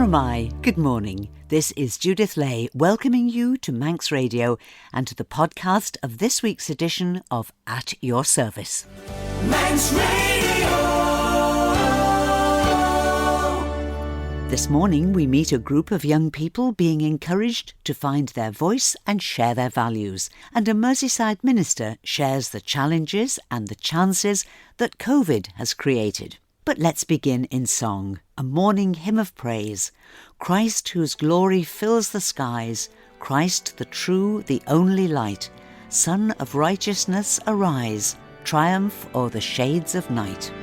Maramai, good morning. This is Judith Lay welcoming you to Manx Radio and to the podcast of this week's edition of At Your Service. Manx Radio! This morning we meet a group of young people being encouraged to find their voice and share their values, and a Merseyside minister shares the challenges and the chances that COVID has created. But let's begin in song, a morning hymn of praise. Christ whose glory fills the skies, Christ the true, the only light, Sun of righteousness arise, triumph o'er the shades of night.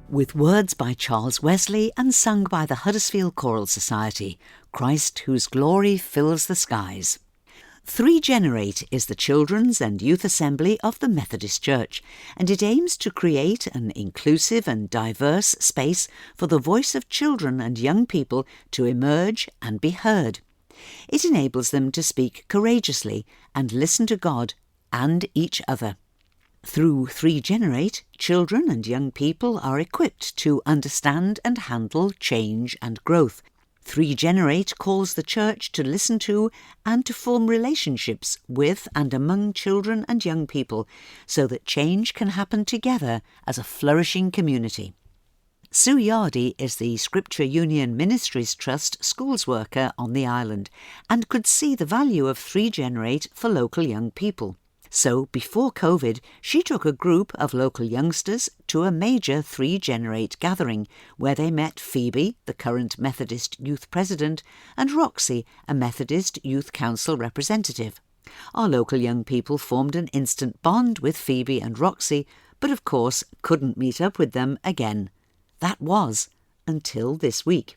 With words by Charles Wesley and sung by the Huddersfield Choral Society, Christ whose glory fills the skies. 3Generate is the children's and youth assembly of the Methodist Church, and it aims to create an inclusive and diverse space for the voice of children and young people to emerge and be heard. It enables them to speak courageously and listen to God and each other. Through 3Generate, children and young people are equipped to understand and handle change and growth. 3Generate calls the church to listen to and to form relationships with and among children and young people so that change can happen together as a flourishing community. Sue Yardy is the Scripture Union Ministries Trust schools worker on the island and could see the value of 3Generate for local young people. So, before COVID, she took a group of local youngsters to a major 3Generate gathering where they met Phoebe, the current Methodist Youth President, and Roxy, a Methodist Youth Council representative. Our local young people formed an instant bond with Phoebe and Roxy, but of course couldn't meet up with them again. That was until this week.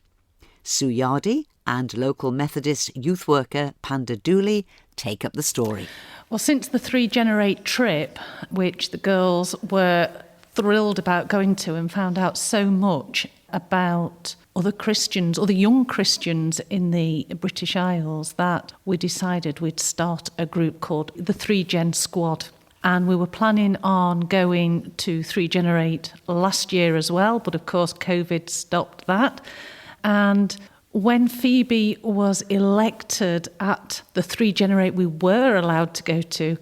Sue Yardy and local Methodist youth worker Panda Dooley take up the story. Well, since the 3Generate trip, which the girls were thrilled about going to and found out so much about other Christians, other young Christians in the British Isles, that we decided we'd start a group called the 3Gen Squad. And we were planning on going to 3Generate last year as well, but of course COVID stopped that. And when Phoebe was elected at the 3Generate we were allowed to go to,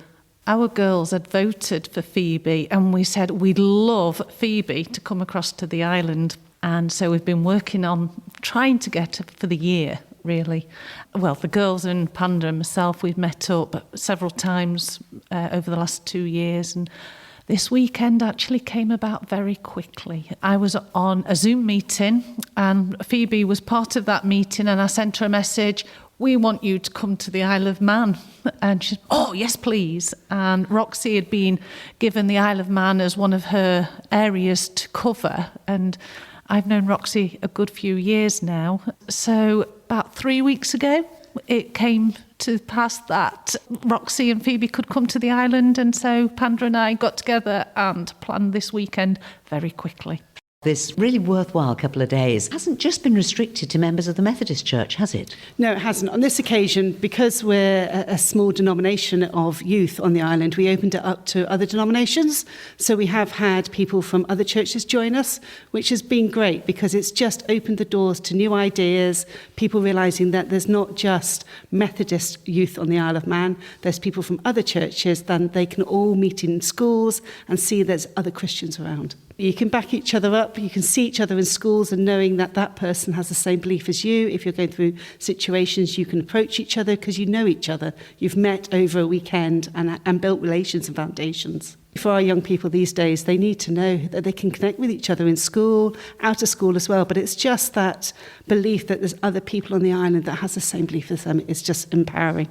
our girls had voted for Phoebe and we said we'd love Phoebe to come across to the island. And so we've been working on trying to get her for the year, really. Well, the girls and Panda and myself, we've met up several times over the last 2 years, and This weekend actually came about very quickly. I was on a Zoom meeting and Phoebe was part of that meeting, and I sent her a message, "We want you to come to the Isle of Man." And she said, "Oh, yes, please." And Roxy had been given the Isle of Man as one of her areas to cover. And I've known Roxy a good few years now. So about 3 weeks ago, it came to pass that Roxy and Phoebe could come to the island. And so Panda and I got together and planned this weekend very quickly. This really worthwhile couple of days hasn't just been restricted to members of the Methodist Church, has it? No, it hasn't. On this occasion, because we're a small denomination of youth on the island, we opened it up to other denominations. So we have had people from other churches join us, which has been great because it's just opened the doors to new ideas, people realising that there's not just Methodist youth on the Isle of Man, there's people from other churches, then they can all meet in schools and see there's other Christians around. You can back each other up, you can see each other in schools and knowing that that person has the same belief as you. If you're going through situations, you can approach each other because you know each other. You've met over a weekend and built relations and foundations. For our young people these days, they need to know that they can connect with each other in school, out of school as well. But it's just that belief that there's other people on the island that has the same belief as them. It's just empowering.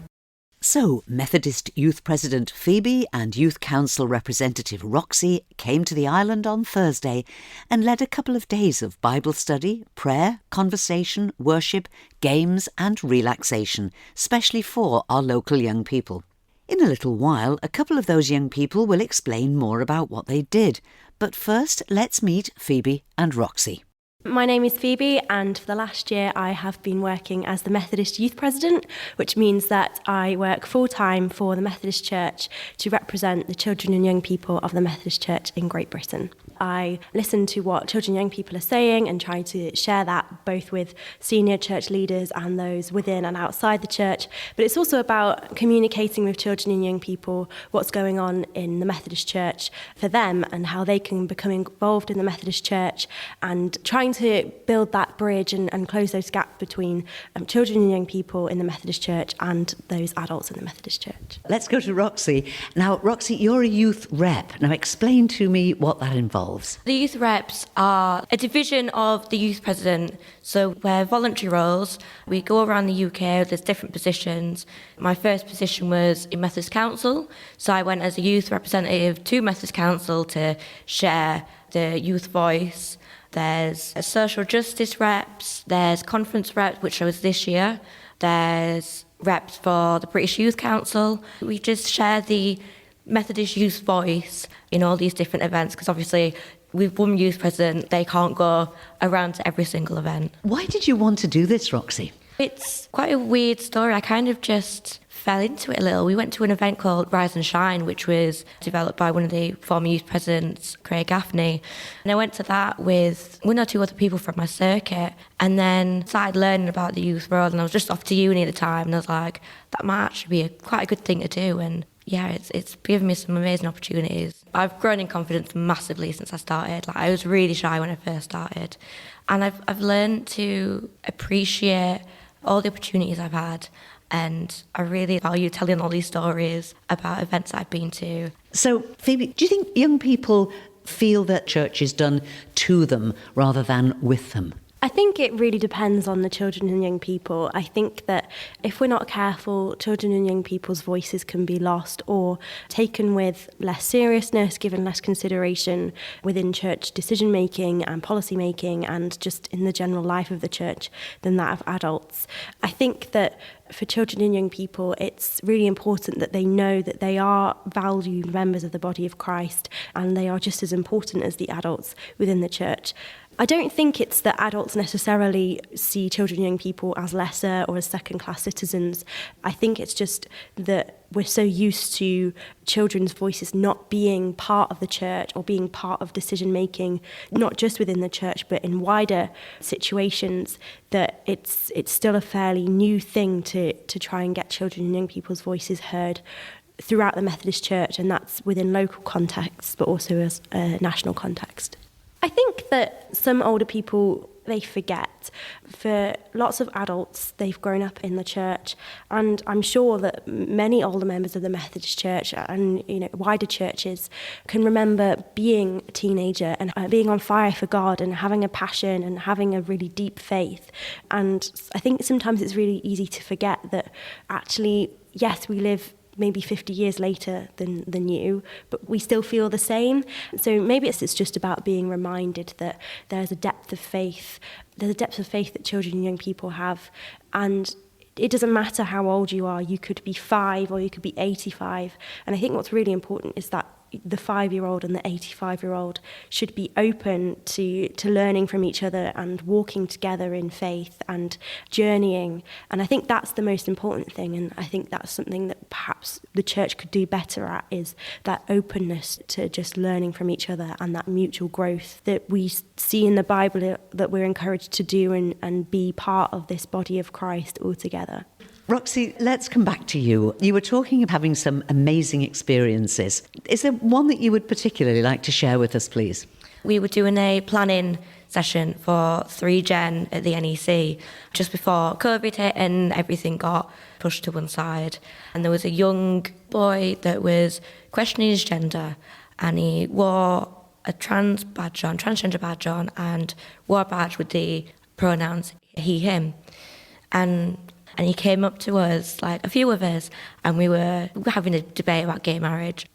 So, Methodist Youth President Phoebe and Youth Council Representative Roxy came to the island on Thursday and led a couple of days of Bible study, prayer, conversation, worship, games and relaxation, specially for our local young people. In a little while, a couple of those young people will explain more about what they did. But first, let's meet Phoebe and Roxy. My name is Phoebe, and for the last year I have been working as the Methodist Youth President, which means that I work full-time for the Methodist Church to represent the children and young people of the Methodist Church in Great Britain. I listen to what children and young people are saying and try to share that both with senior church leaders and those within and outside the church. But it's also about communicating with children and young people what's going on in the Methodist Church for them and how they can become involved in the Methodist Church, and trying to build that bridge and close those gaps between children and young people in the Methodist Church and those adults in the Methodist Church. Let's go to Roxy. Now, Roxy, you're a youth rep. Now, explain to me what that involves. The youth reps are a division of the youth president, so we're voluntary roles. We go around the UK, there's different positions. My first position was in Methodist Council, so I went as a youth representative to Methodist Council to share the youth voice. There's a social justice reps, there's conference reps, which I was this year. There's reps for the British Youth Council. We just share the Methodist youth voice in all these different events, because obviously with one youth president, they can't go around to every single event. Why did you want to do this, Roxy? It's quite a weird story. I kind of just fell into it a little. We went to an event called Rise and Shine, which was developed by one of the former youth presidents, Craig Gaffney. And I went to that with one or two other people from my circuit, and then started learning about the youth role. And I was just off to uni at the time, and I was like, that might actually be quite a good thing to do. And yeah, it's given me some amazing opportunities. I've grown in confidence massively since I started. Like, I was really shy when I first started. And I've learned to appreciate all the opportunities I've had. And I really value telling all these stories about events I've been to. So, Phoebe, do you think young people feel that church is done to them rather than with them? I think it really depends on the children and young people. I think that if we're not careful, children and young people's voices can be lost or taken with less seriousness, given less consideration within church decision-making and policy-making and just in the general life of the church than that of adults. I think that for children and young people, it's really important that they know that they are valued members of the body of Christ and they are just as important as the adults within the church. I don't think it's that adults necessarily see children and young people as lesser or as second-class citizens. I think it's just that we're so used to children's voices not being part of the church or being part of decision-making, not just within the church, but in wider situations, that it's still a fairly new thing to try and get children and young people's voices heard throughout the Methodist Church, and that's within local contexts, but also as a national context. I I think that some older people, they forget. For lots of adults, they've grown up in the church, and I'm sure that many older members of the Methodist Church and wider churches can remember being a teenager and being on fire for God and having a passion and having a really deep faith. And I think sometimes it's really easy to forget that actually, yes, we live maybe 50 years later than you, but we still feel the same. So maybe it's just about being reminded that there's a depth of faith. There's a depth of faith that children and young people have. And it doesn't matter how old you are. You could be 5 or you could be 85. And I think what's really important is that the 5-year-old and the 85-year-old should be open to learning from each other and walking together in faith and journeying. And I think that's the most important thing. And I think that's something that perhaps the church could do better at, is that openness to just learning from each other and that mutual growth that we see in the Bible that we're encouraged to do and be part of this body of Christ all together. Roxy, let's come back to you. You were talking of having some amazing experiences. Is there one that you would particularly like to share with us, please? We were doing a planning session for 3Gen at the NEC just before COVID hit and everything got pushed to one side. And there was a young boy that was questioning his gender, and he wore a transgender badge on, and wore a badge with the pronouns he, him. And he came up to us, like a few of us, and we were having a debate about gay marriage.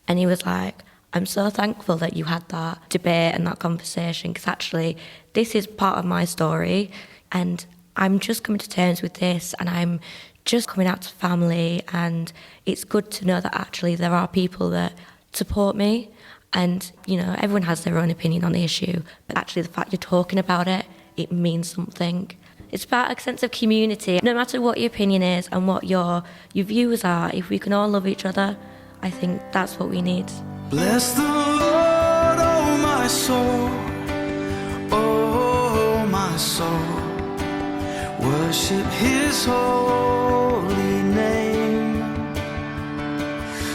And he was like, I'm so thankful that you had that debate and that conversation, because actually this is part of my story, and I'm just coming to terms with this, and I'm just coming out to family, and it's good to know that actually there are people that support me. And, everyone has their own opinion on the issue, but actually the fact you're talking about it, it means something. It's about a sense of community. No matter what your opinion is and what your views are, if we can all love each other, I think that's what we need. Bless the Lord, oh my soul, oh my soul. Worship His holy name.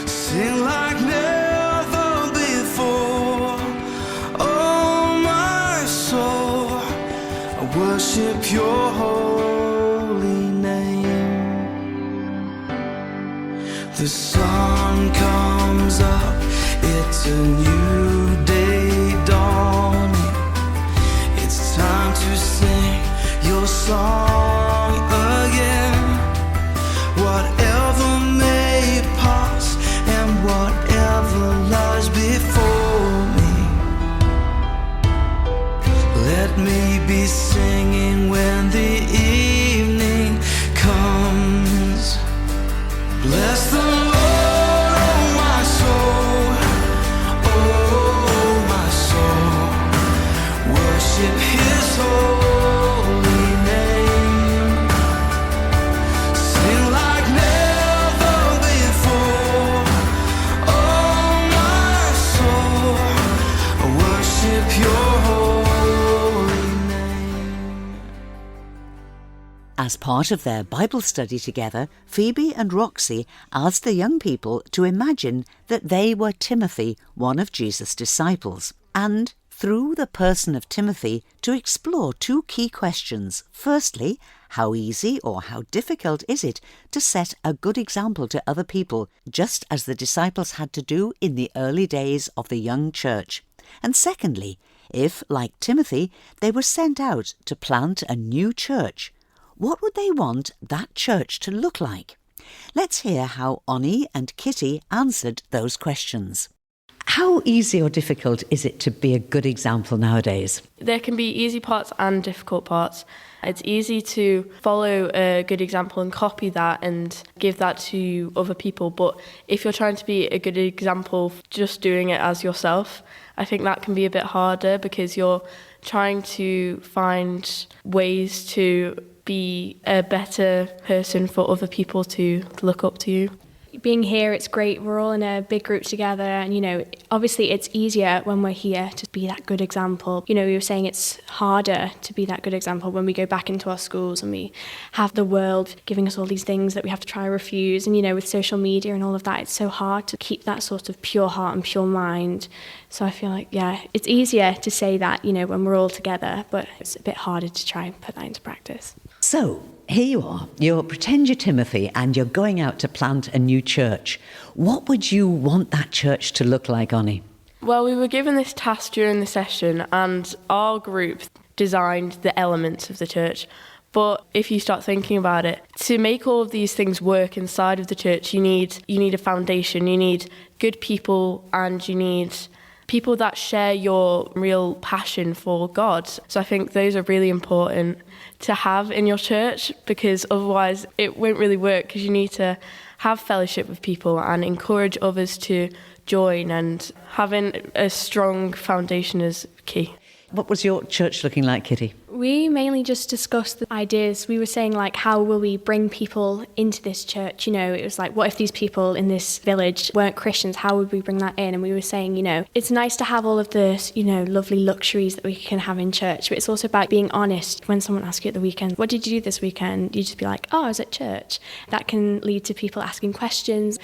Sing like never before, oh my soul. Worship your holy name. The sun comes up, it's a new day dawning. It's time to sing your song again. Whatever may pass and whatever lies before me, let me be singing when the evening comes. Bless the Lord, oh my soul, oh my soul. Worship His holy name. Sing like never before, oh my soul. Worship your holy name. As part of their Bible study together, Phoebe and Roxy asked the young people to imagine that they were Timothy, one of Jesus' disciples, and through the person of Timothy to explore 2 key questions. Firstly, how easy or how difficult is it to set a good example to other people, just as the disciples had to do in the early days of the young church? And secondly, if, like Timothy, they were sent out to plant a new church, what would they want that church to look like? Let's hear how Oni and Kitty answered those questions. How easy or difficult is it to be a good example nowadays? There can be easy parts and difficult parts. It's easy to follow a good example and copy that and give that to other people. But if you're trying to be a good example, just doing it as yourself, I think that can be a bit harder, because you're trying to find ways to be a better person for other people to look up to you. being here, it's great. We're all in a big group together. And, you know, obviously it's easier when we're here to be that good example. You know, we were saying it's harder to be that good example when we go back into our schools and we have the world giving us all these things that we have to try and refuse. And, you know, with social media and all of that, it's so hard to keep that sort of pure heart and pure mind. So I feel like, yeah, it's easier to say that, you know, when we're all together, but it's a bit harder to try and put that into practice. So, here you are. You're pretend you're Timothy and you're going out to plant a new church. What would you want that church to look like, Oni? Well, we were given this task during the session and our group designed the elements of the church. But if you start thinking about it, to make all of these things work inside of the church, you need a foundation, you need good people, and you need people that share your real passion for God. So I think those are really important to have in your church, because otherwise it won't really work, because you need to have fellowship with people and encourage others to join, and having a strong foundation is key. What was your church looking like, Kitty? We mainly just discussed the ideas. We were saying, like, how will we bring people into this church? You know, it was like, what if these people in this village weren't Christians? How would we bring that in? And we were saying, you know, it's nice to have all of the, you know, lovely luxuries that we can have in church, but it's also about being honest. When someone asks you at the weekend, what did you do this weekend? You just be like, oh, I was at church. That can lead to people asking questions.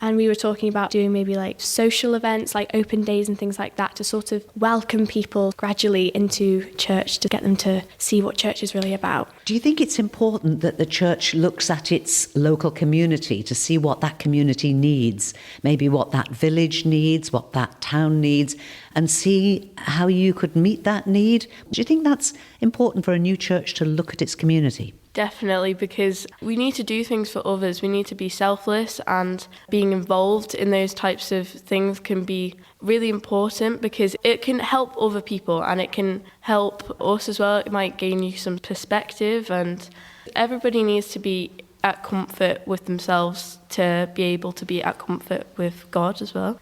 And we were talking about doing maybe like social events, like open days and things like that, to sort of welcome people gradually into church, to get them to see what church is really about. Do you think it's important that the church looks at its local community to see what that community needs, maybe what that village needs, what that town needs, and see how you could meet that need? Do you think that's important for a new church to look at its community? Definitely, because we need to do things for others. We need to be selfless, and being involved in those types of things can be really important, because it can help other people and it can help us as well. It might gain you some perspective, and everybody needs to be at comfort with themselves to be able to be at comfort with God as well.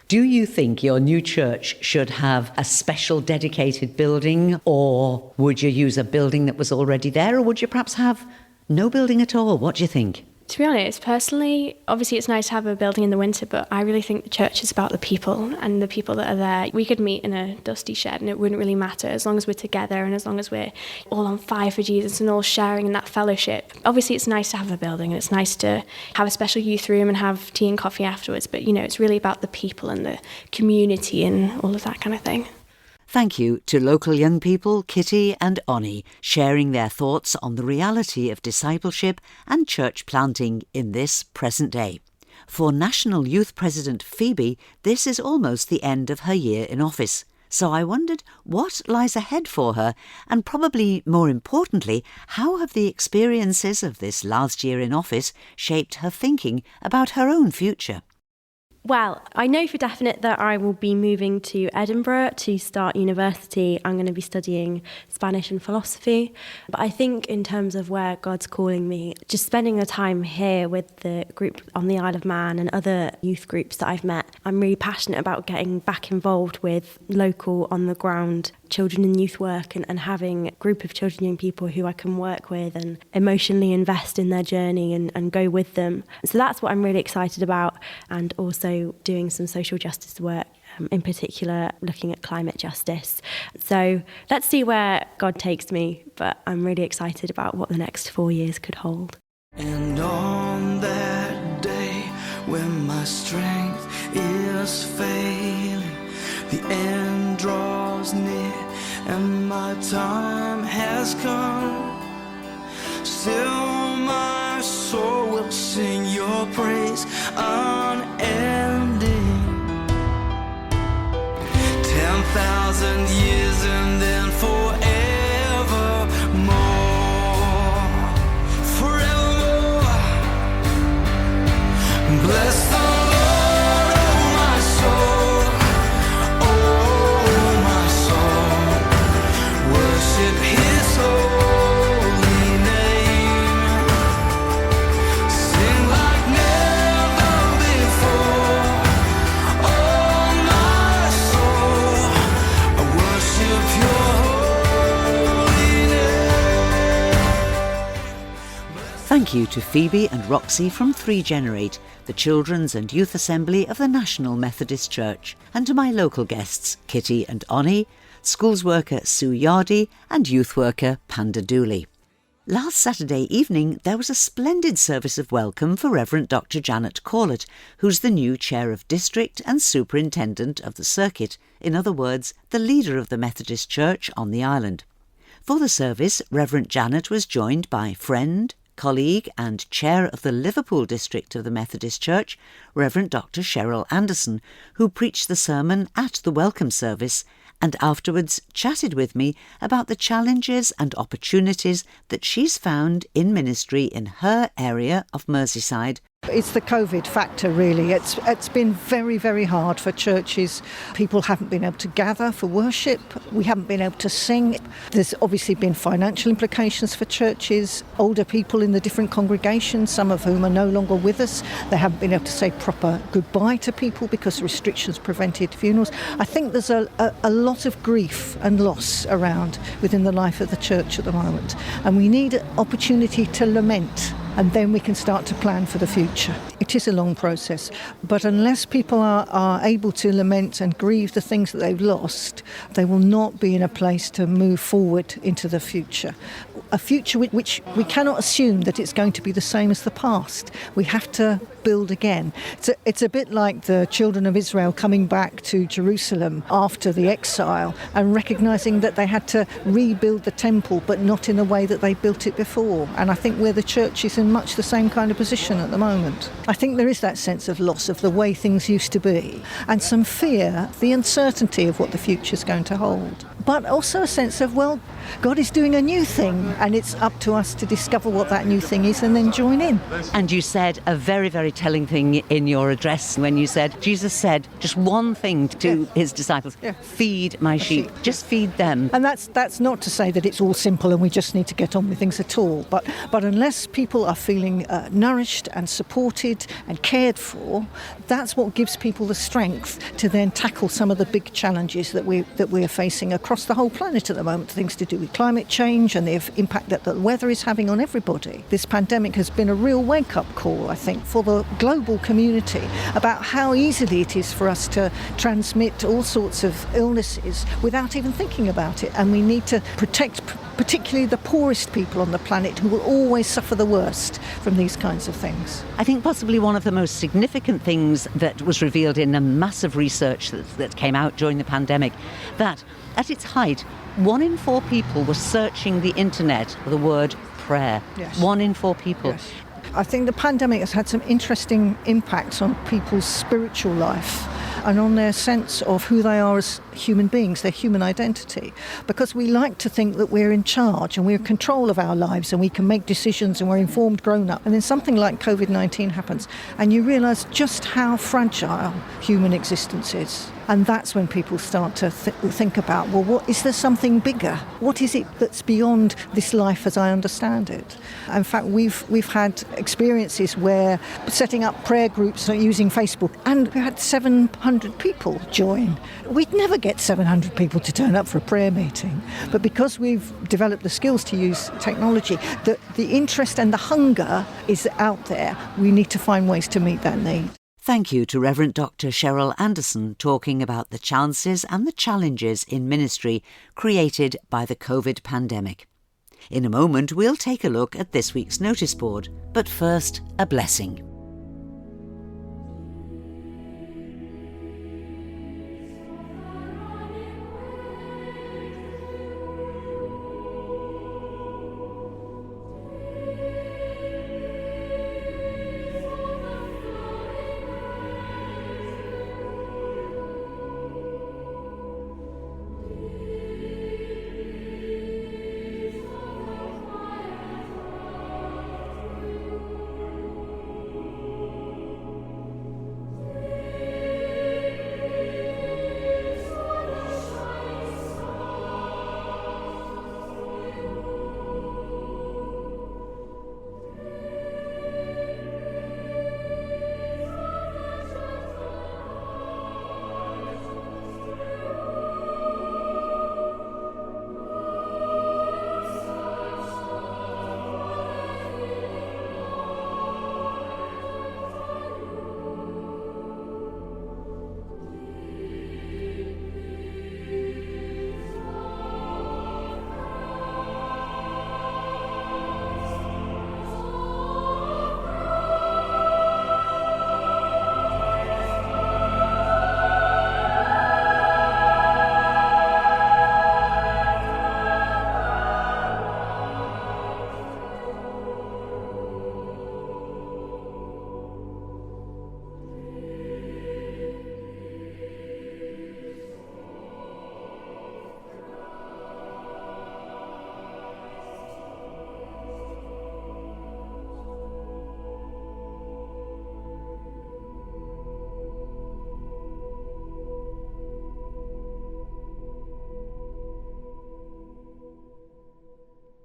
Do you think your new church should have a special dedicated building, or would you use a building that was already there, or would you perhaps have no building at all? What do you think? To be honest, personally, obviously it's nice to have a building in the winter, but I really think the church is about the people and the people that are there. We could meet in a dusty shed and it wouldn't really matter, as long as we're together and as long as we're all on fire for Jesus and all sharing in that fellowship. Obviously it's nice to have a building and it's nice to have a special youth room and have tea and coffee afterwards, but you know, it's really about the people and the community and all of that kind of thing. Thank you to local young people, Kitty and Oni, sharing their thoughts on the reality of discipleship and church planting in this present day. For National Youth President Phoebe, this is almost the end of her year in office. So I wondered what lies ahead for her, and probably more importantly, how have the experiences of this last year in office shaped her thinking about her own future? Well, I know for definite that I will be moving to Edinburgh to start university. I'm going to be studying Spanish and philosophy. But I think in terms of where God's calling me, just spending the time here with the group on the Isle of Man and other youth groups that I've met, I'm really passionate about getting back involved with local, on-the-ground children and youth work, and having a group of children and young people who I can work with and emotionally invest in their journey and go with them. So that's what I'm really excited about, and also doing some social justice work, in particular looking at climate justice. So let's see where God takes me, but I'm really excited about what the next 4 years could hold. And on that day when my strength is failing, the end draws near and my time has come, still my soul will sing your praise unending. 10,000 years and then forevermore, forevermore. Bless the Lord, oh my soul, oh my soul. Worship His holy name. Thank you to Phoebe and Roxy from 3Generate, the Children's and Youth Assembly of the National Methodist Church, and to my local guests, Kitty and Onnie, schools worker Sue Yardy and youth worker Panda Dooley. Last Saturday evening, there was a splendid service of welcome for Reverend Dr. Janet Corlett, who's the new Chair of District and Superintendent of the Circuit, in other words, the leader of the Methodist Church on the island. For the service, Reverend Janet was joined by friend, colleague and chair of the Liverpool district of the Methodist Church, Reverend Dr. Cheryl Anderson, who preached the sermon at the welcome service and afterwards chatted with me about the challenges and opportunities that she's found in ministry in her area of Merseyside. It's the COVID factor, really. It's been very, very hard for churches. People haven't been able to gather for worship. We haven't been able to sing. There's obviously been financial implications for churches. Older people in the different congregations, some of whom are no longer with us, they haven't been able to say proper goodbye to people because restrictions prevented funerals. I think there's a lot of grief and loss around within the life of the church at the moment. And we need an opportunity to lament, and then we can start to plan for the future. It is a long process, but unless people are able to lament and grieve the things that they've lost, they will not be in a place to move forward into the future. A future which we cannot assume that it's going to be the same as the past. We have to build again. It's a bit like the children of Israel coming back to Jerusalem after the exile and recognising that they had to rebuild the temple, but not in the way that they built it before. And I think where the church is in much the same kind of position at the moment. I think there is that sense of loss of the way things used to be, and some fear, the uncertainty of what the future is going to hold. But also a sense of, well, God is doing a new thing, and it's up to us to discover what that new thing is and then join in. And you said a very, very telling thing in your address when you said, Jesus said just one thing to his disciples, feed my sheep, just feed them. And that's not to say that it's all simple and we just need to get on with things at all, but unless people are feeling nourished and supported and cared for, that's what gives people the strength to then tackle some of the big challenges that we're facing across the whole planet at the moment, things to do with climate change and the impact that the weather is having on everybody. This pandemic has been a real wake-up call, I think, for the global community about how easily it is for us to transmit all sorts of illnesses without even thinking about it. And we need to protect particularly the poorest people on the planet who will always suffer the worst from these kinds of things. I think possibly one of the most significant things that was revealed in a massive research that came out during the pandemic, that at its height, 1 in 4 people were searching the internet for the word prayer. Yes. 1 in 4 people. Yes. I think the pandemic has had some interesting impacts on people's spiritual life and on their sense of who they are as human beings, their human identity. Because we like to think that we're in charge and we're in control of our lives and we can make decisions and we're informed grown-up. And then something like COVID-19 happens and you realise just how fragile human existence is. And that's when people start to think about, well, what is there something bigger? What is it that's beyond this life as I understand it? In fact, we've had experiences where setting up prayer groups using Facebook, and we had 700 people join. We'd never get 700 people to turn up for a prayer meeting. But because we've developed the skills to use technology, the interest and the hunger is out there. We need to find ways to meet that need. Thank you to Reverend Dr. Cheryl Anderson talking about the chances and the challenges in ministry created by the COVID pandemic. In a moment, we'll take a look at this week's notice board, but first, a blessing.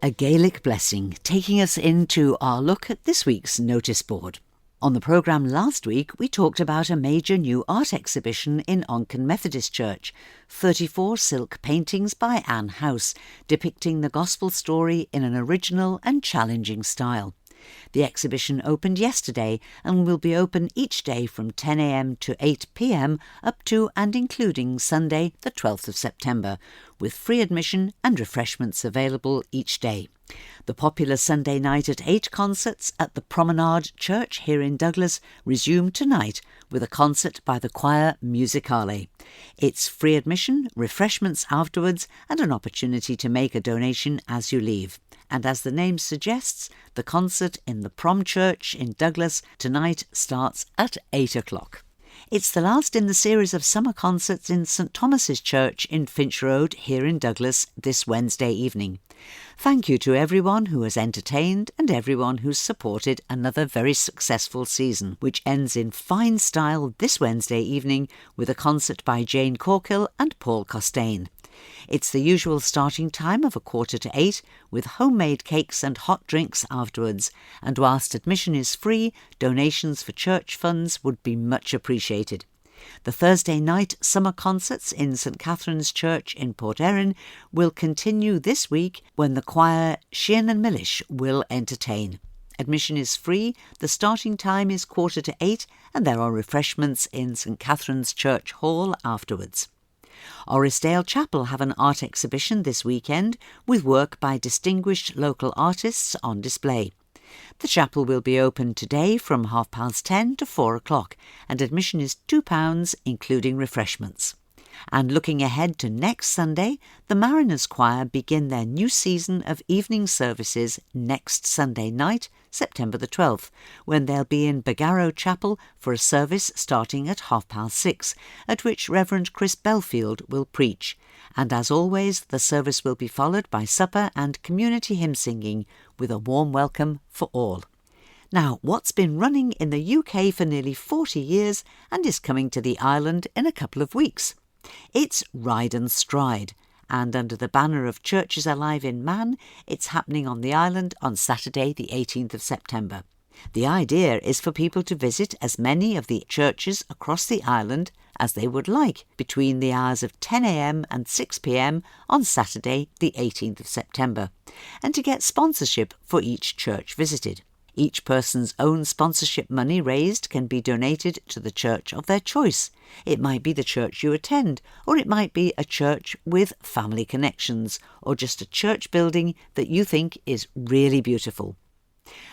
A Gaelic blessing, taking us into our look at this week's notice board. On the programme last week, we talked about a major new art exhibition in Onken Methodist Church, 34 silk paintings by Anne House, depicting the gospel story in an original and challenging style. The exhibition opened yesterday and will be open each day from 10 a.m. to 8 p.m. up to and including Sunday, the 12th of September, with free admission and refreshments available each day. The popular Sunday night at 8 concerts at the Promenade Church here in Douglas resume tonight with a concert by the choir Musicale. It's free admission, refreshments afterwards, and an opportunity to make a donation as you leave. And as the name suggests, the concert in the Prom Church in Douglas tonight starts at 8 o'clock. It's the last in the series of summer concerts in St Thomas's Church in Finch Road here in Douglas this Wednesday evening. Thank you to everyone who has entertained and everyone who's supported another very successful season, which ends in fine style this Wednesday evening with a concert by Jane Corkill and Paul Costain. It's the usual starting time of 7:45 with homemade cakes and hot drinks afterwards, and whilst admission is free, donations for church funds would be much appreciated. The Thursday night summer concerts in St Catherine's Church in Port Erin will continue this week when the choir Shean and Millish will entertain. Admission is free, the starting time is 7:45, and there are refreshments in St Catherine's Church Hall afterwards. Orrisdale Chapel have an art exhibition this weekend with work by distinguished local artists on display. The chapel will be open today from 10:30 to 4 o'clock, and admission is £2, including refreshments. And looking ahead to next Sunday, the Mariners Choir begin their new season of evening services next Sunday night, September the 12th, when they'll be in Bagarrow Chapel for a service starting at 6:30, at which Reverend Chris Belfield will preach. And as always, the service will be followed by supper and community hymn singing, with a warm welcome for all. Now, what's been running in the UK for nearly 40 years and is coming to the island in a couple of weeks? It's Ride and Stride, and under the banner of Churches Alive in Man, it's happening on the island on Saturday the 18th of September. The idea is for people to visit as many of the churches across the island as they would like between the hours of 10 a.m. and 6 p.m. on Saturday the 18th of September, and to get sponsorship for each church visited. Each person's own sponsorship money raised can be donated to the church of their choice. It might be the church you attend, or it might be a church with family connections, or just a church building that you think is really beautiful.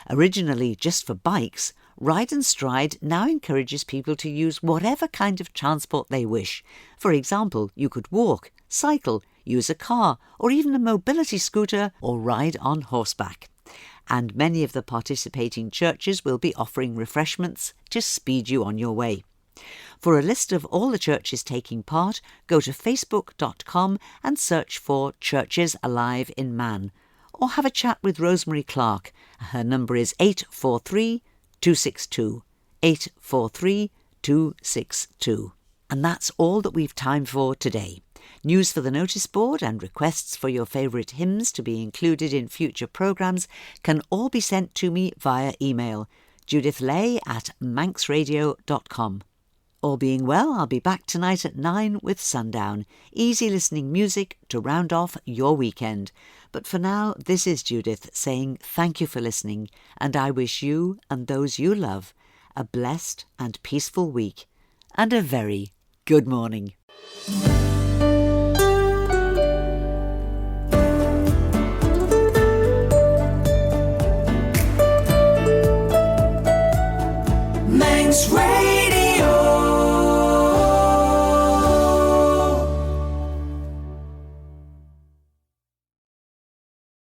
Originally just for bikes, Ride and Stride now encourages people to use whatever kind of transport they wish. For example, you could walk, cycle, use a car, or even a mobility scooter, or ride on horseback. And many of the participating churches will be offering refreshments to speed you on your way. For a list of all the churches taking part, go to facebook.com and search for Churches Alive in Man, or have a chat with Rosemary Clark. Her number is 843 262, 843 262. And that's all that we've time for today. News for the notice board and requests for your favourite hymns to be included in future programmes can all be sent to me via email, judithlay@manxradio.com. All being well, I'll be back tonight at 9 with Sundown, easy listening music to round off your weekend. But for now, this is Judith saying thank you for listening, and I wish you and those you love a blessed and peaceful week, and a very good morning.